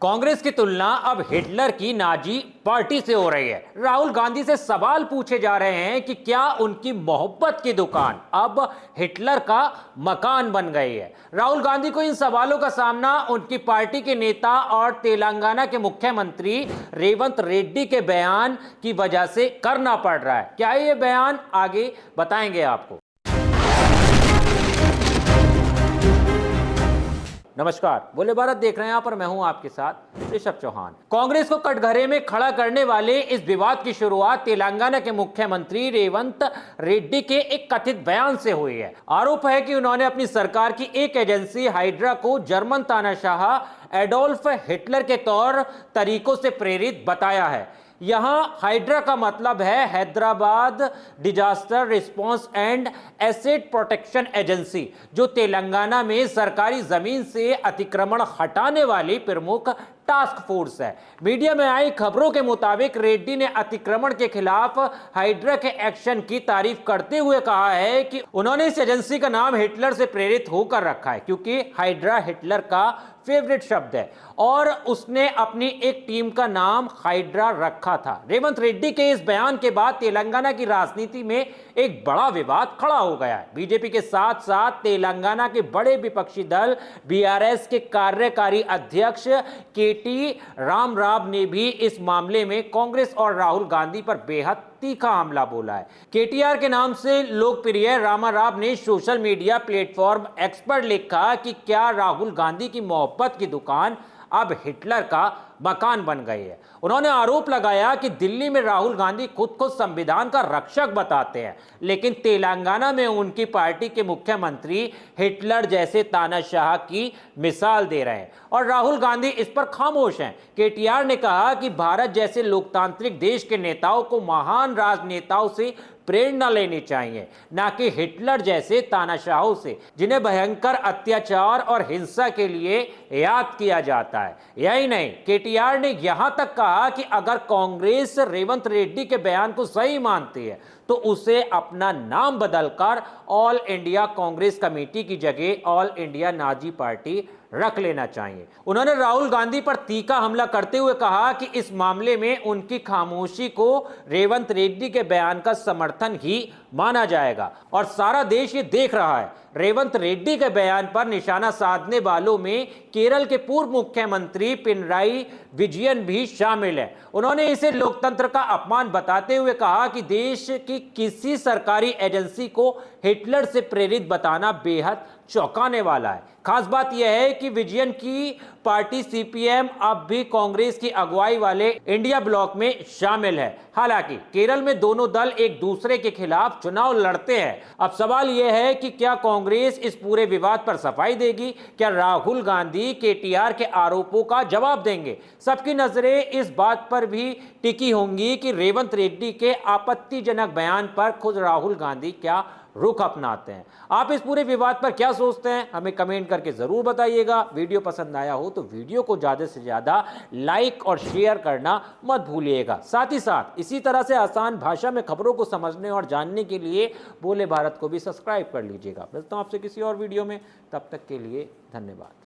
कांग्रेस की तुलना अब हिटलर की नाजी पार्टी से हो रही है। राहुल गांधी से सवाल पूछे जा रहे हैं कि क्या उनकी मोहब्बत की दुकान अब हिटलर का मकान बन गई है। राहुल गांधी को इन सवालों का सामना उनकी पार्टी के नेता और तेलंगाना के मुख्यमंत्री रेवंत रेड्डी के बयान की वजह से करना पड़ रहा है। क्या ये बयान, आगे बताएंगे आपको। नमस्कार, बोले भारत देख रहे हैं। यहां पर मैं हूं आपके साथ ऋषभ चौहान। कांग्रेस को कटघरे में खड़ा करने वाले इस विवाद की शुरुआत तेलंगाना के मुख्यमंत्री रेवंत रेड्डी के एक कथित बयान से हुई है। आरोप है कि उन्होंने अपनी सरकार की एक एजेंसी हाइड्रा को जर्मन तानाशाह एडोल्फ हिटलर के तौर तरीकों से प्रेरित बताया है। यहां हाइड्रा का मतलब है Hyderabad disaster response and asset protection agency, जो तेलंगाना में सरकारी जमीन से अतिक्रमण हटाने वाली प्रमुख टास्क फोर्स है। मीडिया में आई खबरों के मुताबिक रेड्डी ने अतिक्रमण के खिलाफ हाइड्रा के एक्शन की तारीफ करते हुए कहा है कि उन्होंने इस एजेंसी का नाम हिटलर से प्रेरित होकर रखा है, क्योंकि हाइड्रा हिटलर का फेवरेट शब्द है और उसने अपनी एक टीम का नाम हाइड्रा रखा था। रेवंत रेड्डी के इस बयान के बाद तेलंगाना की राजनीति में एक बड़ा विवाद खड़ा हो गया है। बीजेपी के साथ साथ तेलंगाना के बड़े विपक्षी दल बीआरएस के कार्यकारी अध्यक्ष केटी रामराव ने भी इस मामले में कांग्रेस और राहुल गांधी पर बेहद तीखा हमला बोला है। केटीआर के नाम से लोकप्रिय रामाराव ने सोशल मीडिया प्लेटफॉर्म एक्स पर लिखा कि क्या राहुल गांधी की मोहब्बत की दुकान अब हिटलर का मकान बन गई है। उन्होंने आरोप लगाया कि दिल्ली में राहुल गांधी खुद को संविधान का रक्षक बताते हैं, लेकिन तेलंगाना में उनकी पार्टी के मुख्यमंत्री हिटलर जैसे तानाशाह की मिसाल दे रहे हैं और राहुल गांधी इस पर खामोश हैं। केटीआर ने कहा कि भारत जैसे लोकतांत्रिक देश के नेताओं को महान राजनेताओं से प्रेरणा लेनी चाहिए, ना कि हिटलर जैसे तानाशाहों से, जिन्हें भयंकर अत्याचार और हिंसा के लिए याद किया जाता है। यही नहीं, केटीआर ने यहां तक कहा कि अगर कांग्रेस रेवंत रेड्डी के बयान को सही मानती है तो उसे अपना नाम बदलकर ऑल इंडिया कांग्रेस कमेटी की जगह ऑल इंडिया नाजी पार्टी रख लेना चाहिए। उन्होंने राहुल गांधी पर तीखा हमला करते हुए कहा कि इस मामले में उनकी खामोशी को रेवंत रेड्डी के बयान का समर्थन ही माना जाएगा और सारा देश ये देख रहा है। रेवंत रेड्डी के बयान पर निशाना साधने वालों में केरल के पूर्व मुख्यमंत्री पिनराई विजयन भी शामिल है। उन्होंने इसे लोकतंत्र का अपमान बताते हुए कहा कि देश की किसी सरकारी एजेंसी को हिटलर से प्रेरित बताना बेहद चौंकाने वाला है। खास बात यह है कि विजयन की पार्टी सीपीएम अब भी कांग्रेस की अगुवाई वाले इंडिया ब्लॉक में शामिल है। हालांकि केरल में दोनों दल एक दूसरे के खिलाफ चुनाव लड़ते हैं। अब सवाल यह है कि क्या कांग्रेस इस पूरे विवाद पर सफाई देगी? क्या राहुल गांधी केटीआर के आरोपों का जवाब देंगे? सबकी नजरें इस बात पर भी टिकी होंगी कि रेवंत रेड्डी के आपत्तिजनक बयान पर खुद राहुल गांधी क्या रुख अपनाते हैं। आप इस पूरे विवाद पर क्या सोचते हैं, हमें कमेंट करके जरूर बताइएगा। वीडियो पसंद आया हो तो वीडियो को ज्यादा से ज्यादा लाइक और शेयर करना मत भूलिएगा। साथ ही साथ इसी तरह से आसान भाषा में खबरों को समझने और जानने के लिए बोले भारत को भी सब्सक्राइब कर लीजिएगा। मिलता हूं आपसे किसी और वीडियो में, तब तक के लिए धन्यवाद।